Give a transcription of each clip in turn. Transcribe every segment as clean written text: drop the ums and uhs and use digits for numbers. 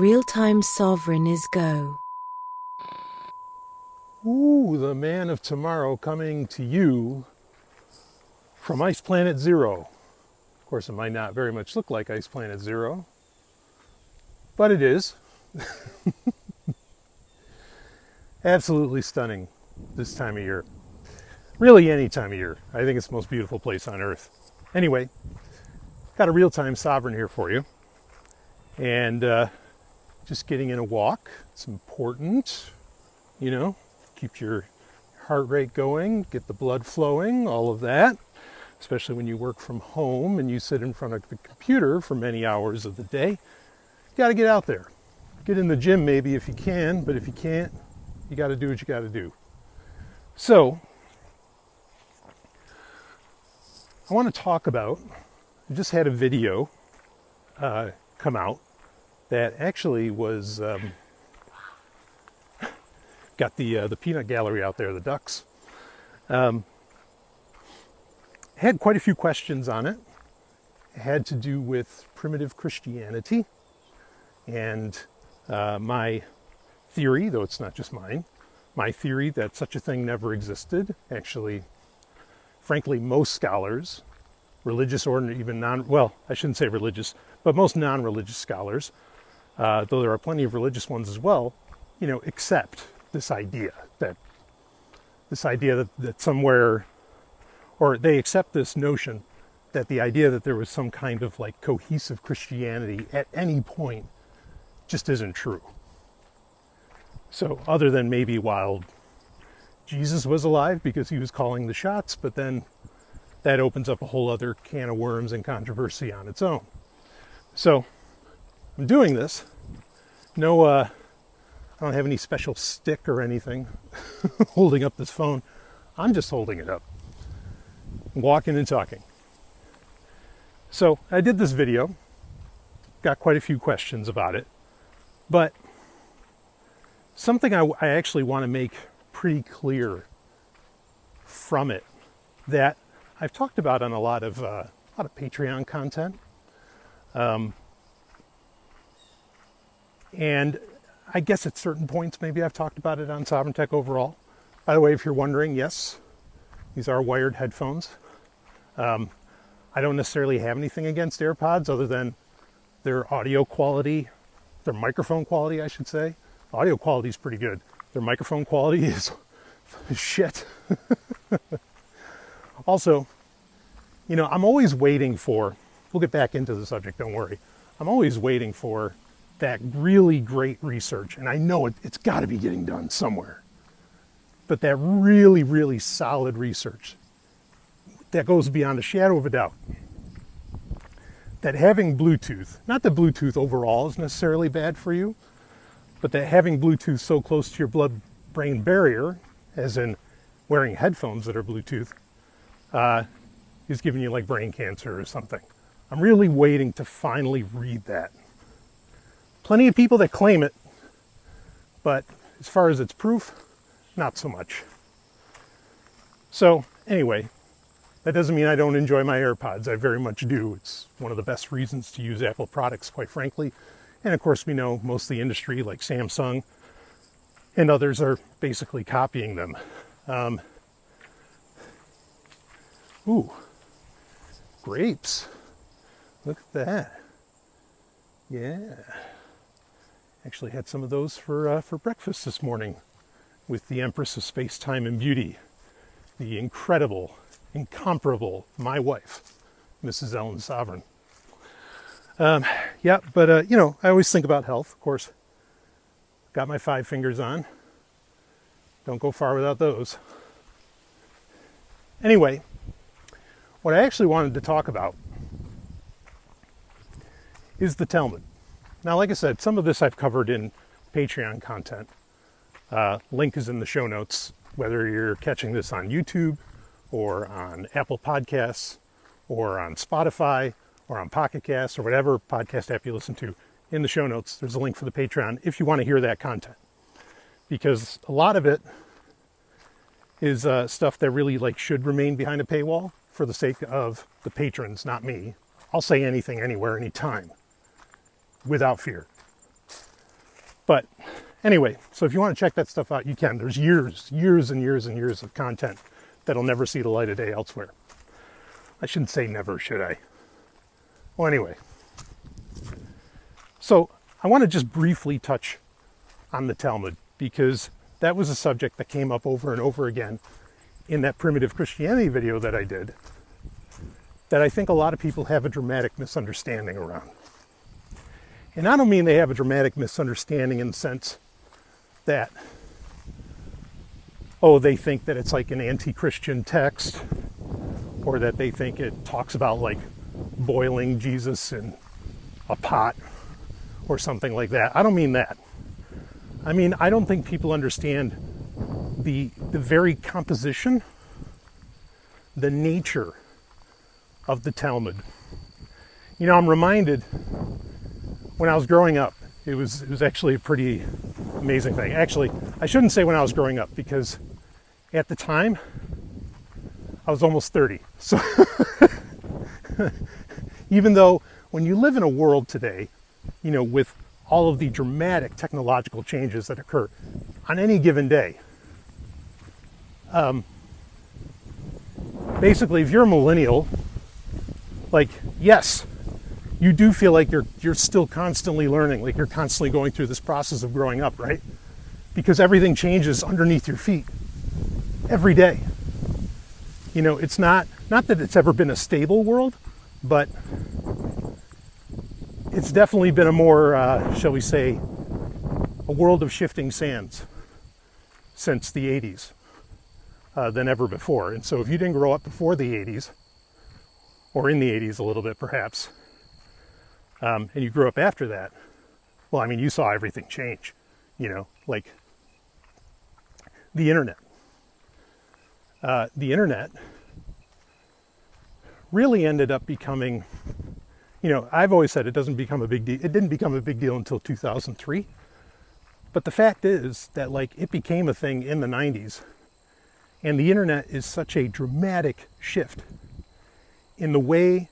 Real-time Sovryn is go. Ooh, the man of tomorrow coming to you from Ice Planet Zero. Of course, it might not very much look like Ice Planet Zero, but it is. Absolutely stunning this time of year. Really any time of year. I think it's the most beautiful place on Earth. Anyway, got a real-time Sovryn here for you. And just getting in a walk. It's important, keep your heart rate going, get the blood flowing, all of that. Especially when you work from home and you sit in front of the computer for many hours of the day. You got to get out there. Get in the gym maybe if you can, but if you can't, you got to do what you got to do. So, I want to talk about, I just had a video come out that actually was, got the peanut gallery out there, the ducks. Had quite a few questions on it. It had to do with primitive Christianity and my theory, though it's not just mine, my theory that such a thing never existed. Actually, frankly, most scholars, religious or even I shouldn't say religious, but most non-religious scholars, though there are plenty of religious ones as well, accept this idea that somewhere, or they accept this notion that the idea that there was some kind of like cohesive Christianity at any point just isn't true. So other than maybe while Jesus was alive because he was calling the shots, but then that opens up a whole other can of worms and controversy on its own. So I'm doing this. No, I don't have any special stick or anything holding up this phone. I'm just holding it up, walking and talking. So I did this video, got quite a few questions about it, but something I actually want to make pretty clear from it that I've talked about on a lot of Patreon content, and I guess at certain points maybe I've talked about it on Sovereign Tech overall. By the way, if you're wondering, yes, these are wired headphones. I don't necessarily have anything against AirPods other than their audio quality, their microphone quality, I should say. Audio quality is pretty good. Their microphone quality is shit. Also, I'm always waiting for, we'll get back into the subject, don't worry. I'm always waiting for that really great research, and I know it's got to be getting done somewhere. But that really, really solid research that goes beyond a shadow of a doubt. That having Bluetooth, not that Bluetooth overall is necessarily bad for you, but that having Bluetooth so close to your blood-brain barrier, as in wearing headphones that are Bluetooth, is giving you like brain cancer or something. I'm really waiting to finally read that. Plenty of people that claim it, but as far as its proof, not so much. So anyway, that doesn't mean I don't enjoy my AirPods. I very much do. It's one of the best reasons to use Apple products, quite frankly. And of course, we know most of the industry, like Samsung and others, are basically copying them. Ooh, grapes. Look at that. Yeah. Actually had some of those for breakfast this morning with the Empress of Space, Time, and Beauty, the incredible, incomparable, my wife, Mrs. Ellen Sovryn. I always think about health, of course. Got my 5 fingers on. Don't go far without those. Anyway, what I actually wanted to talk about is the Talmud. Now, like I said, some of this I've covered in Patreon content. Link is in the show notes, whether you're catching this on YouTube or on Apple Podcasts or on Spotify or on Pocket Casts or whatever podcast app you listen to. In the show notes, there's a link for the Patreon if you want to hear that content. Because a lot of it is stuff that really should remain behind a paywall for the sake of the patrons, not me. I'll say anything, anywhere, anytime, without fear. But anyway, so if you want to check that stuff out, you can. There's years and years of content that'll never see the light of day elsewhere. I shouldn't say never, should I? Well, anyway. So I want to just briefly touch on the Talmud, because that was a subject that came up over and over again in that primitive Christianity video that I did, that I think a lot of people have a dramatic misunderstanding around. And I don't mean they have a dramatic misunderstanding in the sense that, oh, they think that it's like an anti-Christian text, or that they think it talks about like boiling Jesus in a pot or something like that. I don't mean that. I mean, I don't think people understand the very composition, the nature of the Talmud. You know, I'm reminded when I was growing up, it was actually a pretty amazing thing. Actually, I shouldn't say when I was growing up, because at the time, I was almost 30. So even though when you live in a world today, you know, with all of the dramatic technological changes that occur on any given day, basically, if you're a millennial, like, yes, you do feel like you're still constantly learning, like you're constantly going through this process of growing up, right? Because everything changes underneath your feet every day. You know, it's not that it's ever been a stable world, but it's definitely been a more, shall we say, a world of shifting sands since the 80s than ever before. And so if you didn't grow up before the 80s, or in the 80s a little bit perhaps, and you grew up after that, well, I mean, you saw everything change, you know, like the internet. The internet really ended up becoming, you know, I've always said it doesn't become a big deal. It didn't become a big deal until 2003. But the fact is that, like, it became a thing in the 90s. And the internet is such a dramatic shift in the way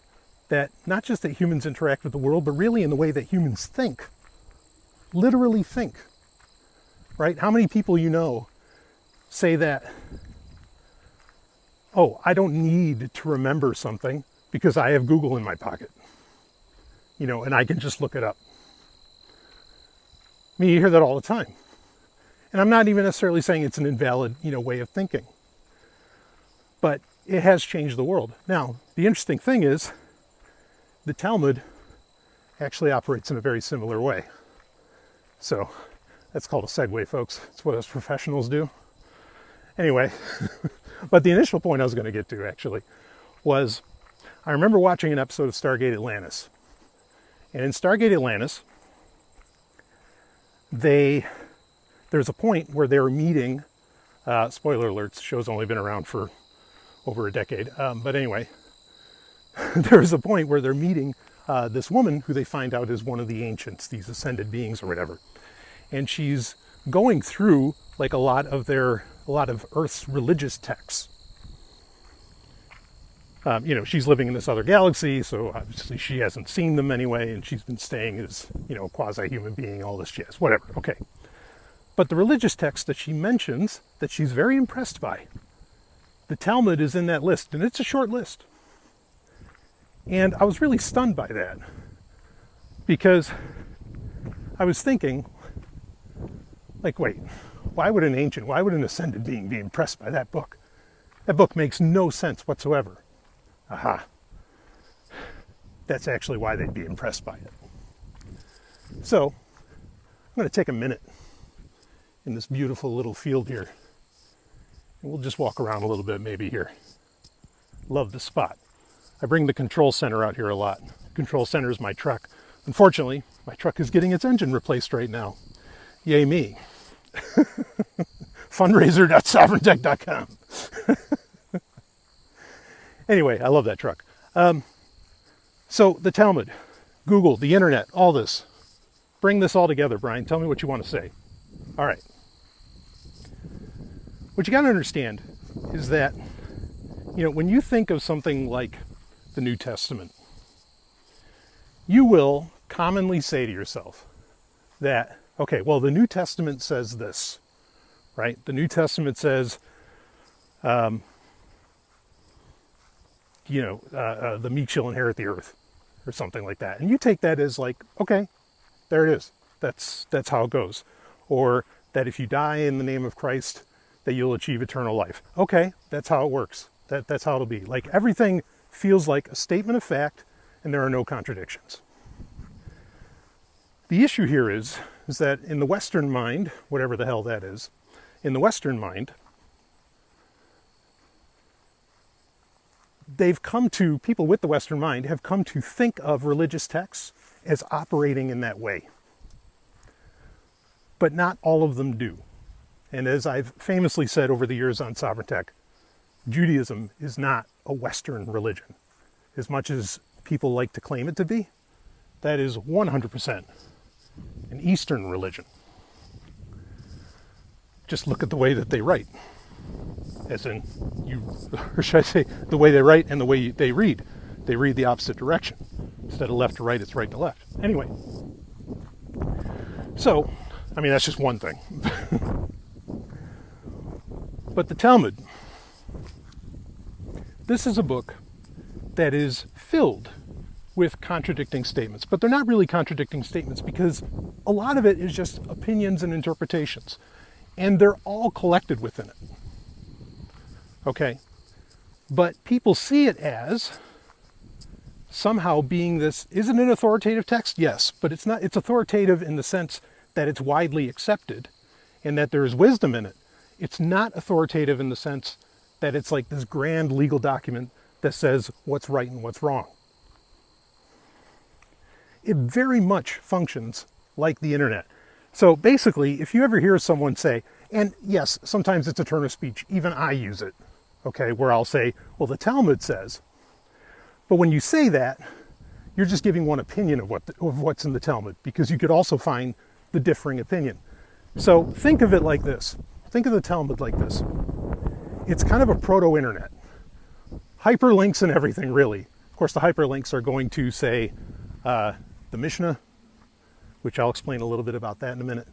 that, not just that humans interact with the world, but really in the way that humans think. Literally think. Right? How many people you know say that, oh, I don't need to remember something because I have Google in my pocket. You know, and I can just look it up. I mean, you hear that all the time. And I'm not even necessarily saying it's an invalid, you know, way of thinking. But it has changed the world. Now, the interesting thing is, the Talmud actually operates in a very similar way. So, that's called a segue, folks. It's what us professionals do. Anyway, but the initial point I was going to get to, actually, was I remember watching an episode of Stargate Atlantis. And in Stargate Atlantis, there's a point where they're meeting, spoiler alerts, the show's only been around for over a decade. But anyway, there's a point where they're meeting this woman who they find out is one of the ancients, these ascended beings or whatever. And she's going through like a lot of Earth's religious texts. You know, she's living in this other galaxy, so obviously she hasn't seen them anyway, and she's been staying as, you know, a quasi-human being, all this jazz, whatever, okay. But the religious text that she mentions, that she's very impressed by, the Talmud is in that list, and it's a short list. And I was really stunned by that, because I was thinking, like, wait, why would an ascended being be impressed by that book? That book makes no sense whatsoever. Aha. That's actually why they'd be impressed by it. So, I'm going to take a minute in this beautiful little field here. And we'll just walk around a little bit maybe here. Love the spot. I bring the control center out here a lot. Control center is my truck. Unfortunately, my truck is getting its engine replaced right now. Yay me. Fundraiser.sovryn-tech.com. Anyway, I love that truck. So the Talmud, Google, the internet, all this. Bring this all together, Brian. Tell me what you want to say. All right. What you got to understand is that, you know, when you think of something like the New Testament, you will commonly say to yourself that, Okay, well, the New Testament says this, right? The New Testament says, the meek shall inherit the earth, or something like that. And you take that as like, okay, there it is. That's how it goes. Or that if you die in the name of Christ, that you'll achieve eternal life. Okay, that's how it works. That's how it'll be. Like, everything feels like a statement of fact, and there are no contradictions. The issue here is that in the Western mind, whatever the hell that is, in the Western mind, people with the Western mind have come to think of religious texts as operating in that way. But not all of them do. And as I've famously said over the years on Sovryn Tech, Judaism is not a Western religion. As much as people like to claim it to be, that is 100% an Eastern religion. Just look at the way that they write. As in, or should I say, the way they write and the way they read. They read the opposite direction. Instead of left to right, it's right to left. Anyway. So, I mean, that's just one thing. But the Talmud, this is a book that is filled with contradicting statements. But they're not really contradicting statements because a lot of it is just opinions and interpretations. And they're all collected within it. Okay? But people see it as somehow being this, is it an authoritative text? Yes, but it's not. It's authoritative in the sense that it's widely accepted and that there is wisdom in it. It's not authoritative in the sense that it's like this grand legal document that says what's right and what's wrong. It very much functions like the internet. So basically, if you ever hear someone say, and yes, sometimes it's a turn of speech, even I use it, okay, where I'll say, well, the Talmud says. But when you say that, you're just giving one opinion of what's in the Talmud, because you could also find the differing opinion. So think of it like this. Think of the Talmud like this. It's kind of a proto-internet. Hyperlinks and everything, really. Of course, the hyperlinks are going to say the Mishnah, which I'll explain a little bit about that in a minute,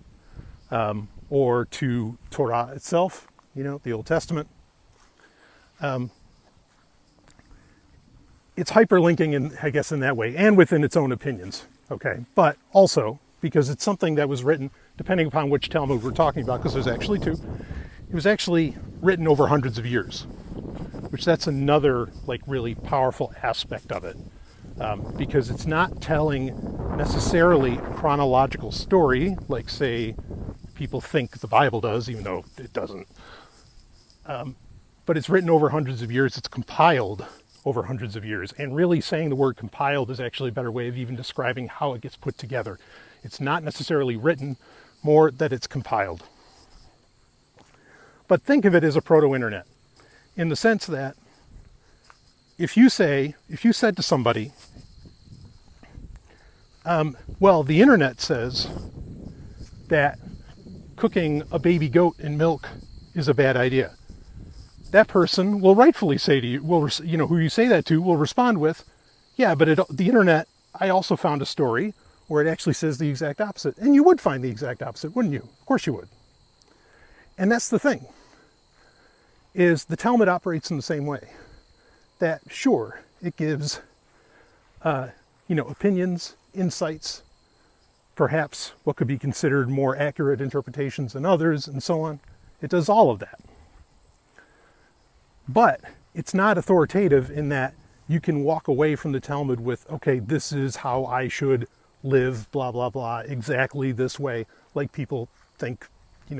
or to Torah itself, the Old Testament. It's hyperlinking, I guess, in that way, and within its own opinions, okay? But also, because it's something that was written, depending upon which Talmud we're talking about, because there's actually two, it was actually written over hundreds of years, which that's another, really powerful aspect of it, because it's not telling necessarily a chronological story, like, say, people think the Bible does, even though it doesn't. But it's written over hundreds of years, it's compiled over hundreds of years. And really saying the word compiled is actually a better way of even describing how it gets put together. It's not necessarily written, more that it's compiled. But think of it as a proto-internet, in the sense that if you said to somebody, well, the internet says that cooking a baby goat in milk is a bad idea. That person will rightfully say to you, who you say that to, will respond with, yeah, but the internet, I also found a story where it actually says the exact opposite. And you would find the exact opposite, wouldn't you? Of course you would. And that's the thing, is the Talmud operates in the same way. That, sure, it gives, opinions, insights, perhaps what could be considered more accurate interpretations than others, and so on. It does all of that. But it's not authoritative in that you can walk away from the Talmud with, okay, this is how I should live, blah, blah, blah, exactly this way, like people think,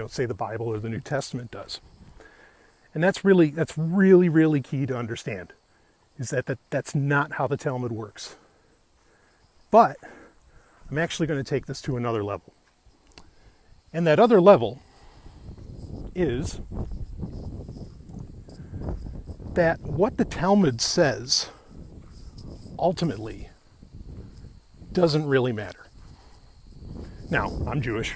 say the Bible or the New Testament does. And that's really, really key to understand, is that's not how the Talmud works. But I'm actually going to take this to another level. And that other level is that what the Talmud says ultimately doesn't really matter. Now, I'm Jewish.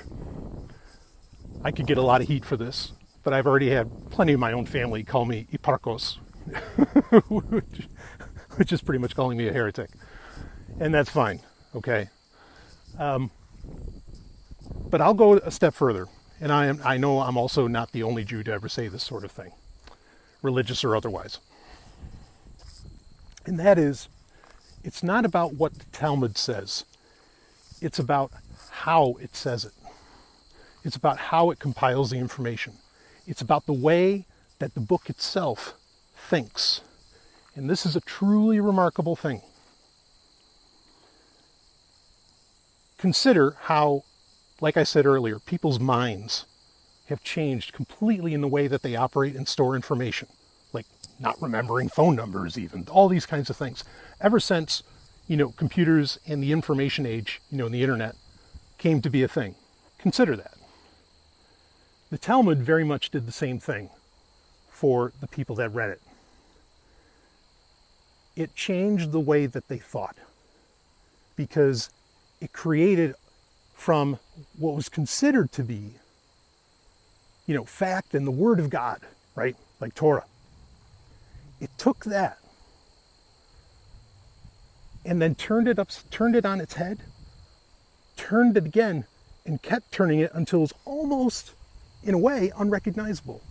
I could get a lot of heat for this, but I've already had plenty of my own family call me Iparkos, which is pretty much calling me a heretic. And that's fine, okay? But I'll go a step further, and I know I'm also not the only Jew to ever say this sort of thing, religious or otherwise. And that is, it's not about what the Talmud says. It's about how it says it. It's about how it compiles the information. It's about the way that the book itself thinks. And this is a truly remarkable thing. Consider how, like I said earlier, people's minds have changed completely in the way that they operate and store information. Like not remembering phone numbers even, all these kinds of things. Ever since, computers and the information age, and the internet came to be a thing. Consider that. The Talmud very much did the same thing for the people that read it. It changed the way that they thought because it created from what was considered to be, fact and the Word of God, right? Like Torah. It took that and then turned it on its head, turned it again, and kept turning it until it was almost, in a way, unrecognizable.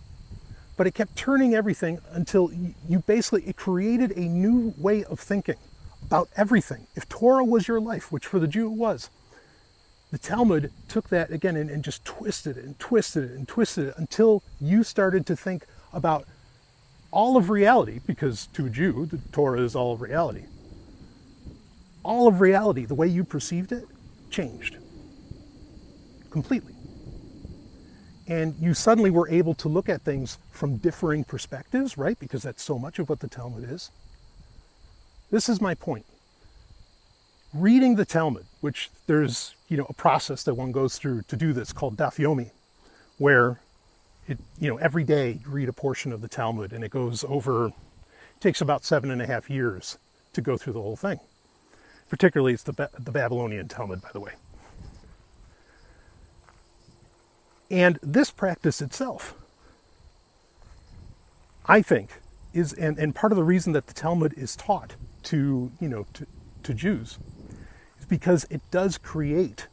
But it kept turning everything until it created a new way of thinking about everything. If Torah was your life, which for the Jew it was, the Talmud took that again and just twisted it and twisted it and twisted it until you started to think about all of reality, because to a Jew, the Torah is all of reality. All of reality, the way you perceived it, changed completely. And you suddenly were able to look at things from differing perspectives, right? Because that's so much of what the Talmud is. This is my point. Reading the Talmud, which there's, a process that one goes through to do this called Daf Yomi, where every day you read a portion of the Talmud, and it takes about 7.5 years to go through the whole thing. Particularly, it's the Babylonian Talmud, by the way. And this practice itself, I think, is and part of the reason that the Talmud is taught to Jews is because it does create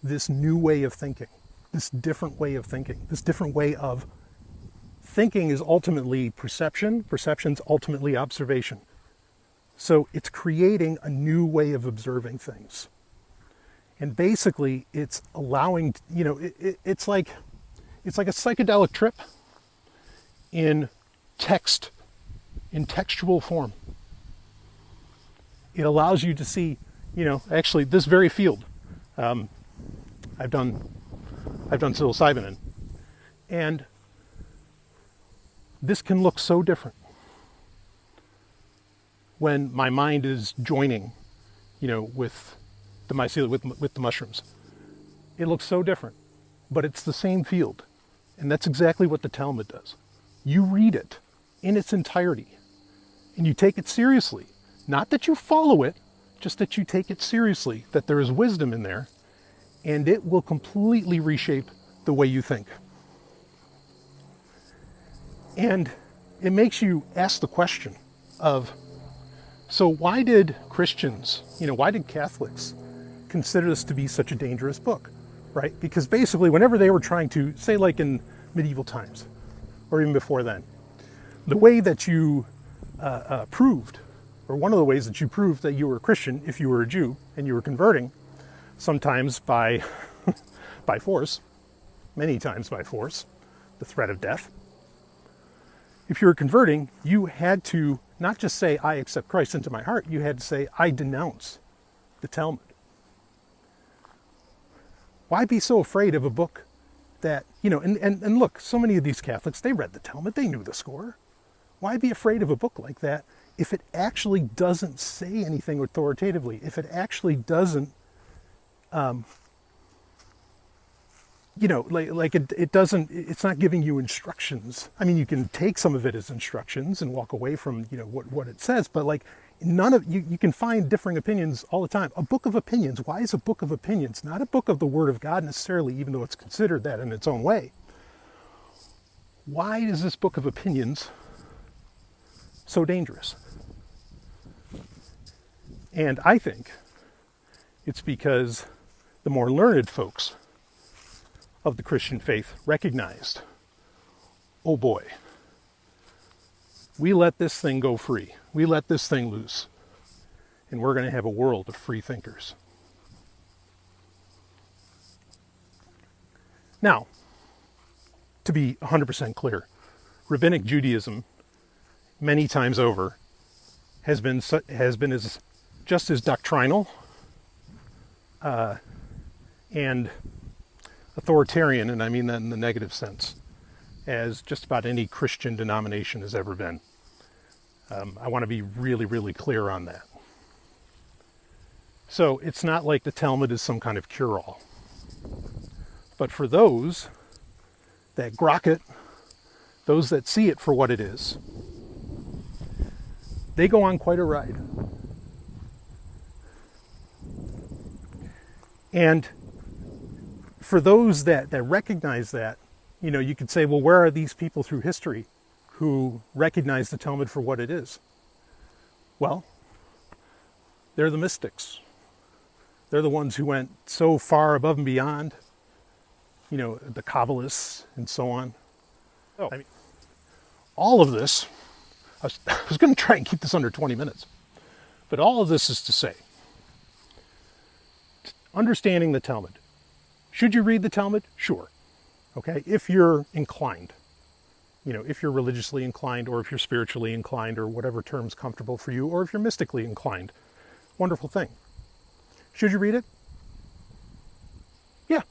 this new way of thinking, this different way of thinking, this different way of thinking is ultimately perception, perception's ultimately observation. So it's creating a new way of observing things. And basically it's allowing, it's like a psychedelic trip in text, in textual form. It allows you to see, actually this very field, I've done psilocybin in, and this can look so different when my mind is joining, with the mycelium, with the mushrooms. It looks so different, but it's the same field. And that's exactly what the Talmud does. You read it in its entirety, and you take it seriously. Not that you follow it, just that you take it seriously, that there is wisdom in there, and it will completely reshape the way you think. And it makes you ask the question of, so why did Christians, why did Catholics consider this to be such a dangerous book, right? Because basically whenever they were trying to, say like in medieval times, or even before then, the way that you proved, or one of the ways that you proved that you were a Christian, if you were a Jew, and you were converting, sometimes by force, many times by force, the threat of death. If you were converting, you had to not just say, I accept Christ into my heart, you had to say, I denounce the Talmud. Why be so afraid of a book that, and look, so many of these Catholics, they read the Talmud, they knew the score. Why be afraid of a book like that if it actually doesn't say anything authoritatively, if it actually doesn't, it doesn't, it's not giving you instructions. I mean, you can take some of it as instructions and walk away from, what it says, but like none of, you can find differing opinions all the time. A book of opinions, why is a book of opinions? Not a book of the Word of God necessarily, even though it's considered that in its own way. Why is this book of opinions so dangerous? And I think it's because the more learned folks of the Christian faith recognized, oh boy, we let this thing go free. We let this thing loose. And we're going to have a world of free thinkers. Now, to be 100% clear, Rabbinic Judaism, many times over, has been just as doctrinal and authoritarian, and I mean that in the negative sense, as just about any Christian denomination has ever been. I want to be really, really clear on that. So it's not like the Talmud is some kind of cure-all. But for those that grok it, those that see it for what it is, they go on quite a ride. And for those that recognize that, you know, you could say, well, where are these people through history who recognize the Talmud for what it is? Well, they're the mystics. They're the ones who went so far above and beyond, you know, the Kabbalists and so on. Oh, I mean, all of this, I was going to try and keep this under 20 minutes, but all of this is to say, understanding the Talmud. Should you read the Talmud? Sure. Okay, if you're inclined, you know, if you're religiously inclined, or if you're spiritually inclined, or whatever term's comfortable for you, or if you're mystically inclined, wonderful thing. Should you read it? Yeah.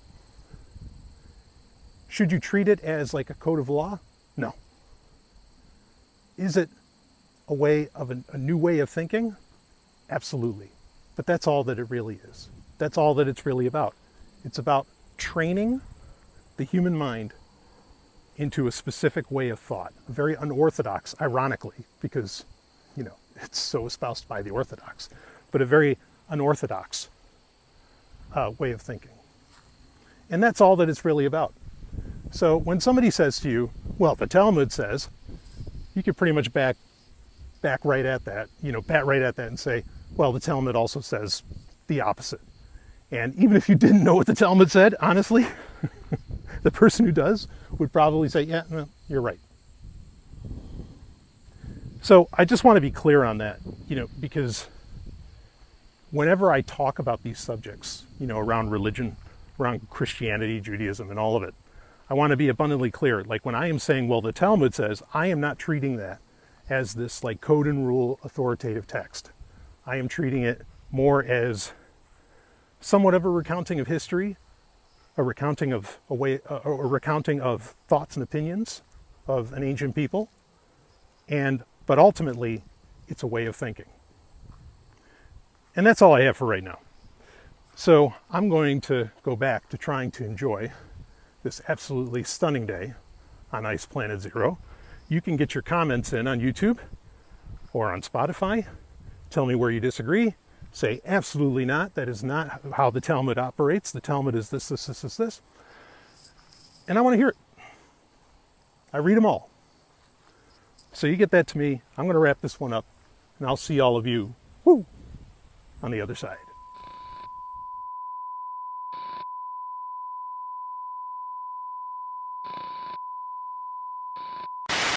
Should you treat it as like a code of law? No. Is it a way of a new way of thinking? Absolutely. But that's all that it really is. That's all that it's really about. It's about training the human mind into a specific way of thought, very unorthodox, ironically, because, you know, it's so espoused by the Orthodox, but a very unorthodox way of thinking. And that's all that it's really about. So when somebody says to you, well, the Talmud says, you could pretty much back right at that, you know, bat right at that and say, well, the Talmud also says the opposite. And even if you didn't know what the Talmud said, honestly, the person who does would probably say, yeah, no, you're right. So I just want to be clear on that, you know, because whenever I talk about these subjects, you know, around religion, around Christianity, Judaism, and all of it, I want to be abundantly clear. Like when I am saying, well, the Talmud says, I am not treating that as this like code and rule authoritative text. I am treating it more as somewhat of a recounting of history, a recounting of thoughts and opinions of an ancient people, but ultimately, it's a way of thinking. And that's all I have for right now. So I'm going to go back to trying to enjoy this absolutely stunning day on Ice Planet Zero. You can get your comments in on YouTube or on Spotify. Tell me where you disagree. Say, absolutely not. That is not how the Talmud operates. The Talmud is this, this, this, this, this. And I want to hear it. I read them all. So you get that to me. I'm going to wrap this one up, and I'll see all of you on the other side.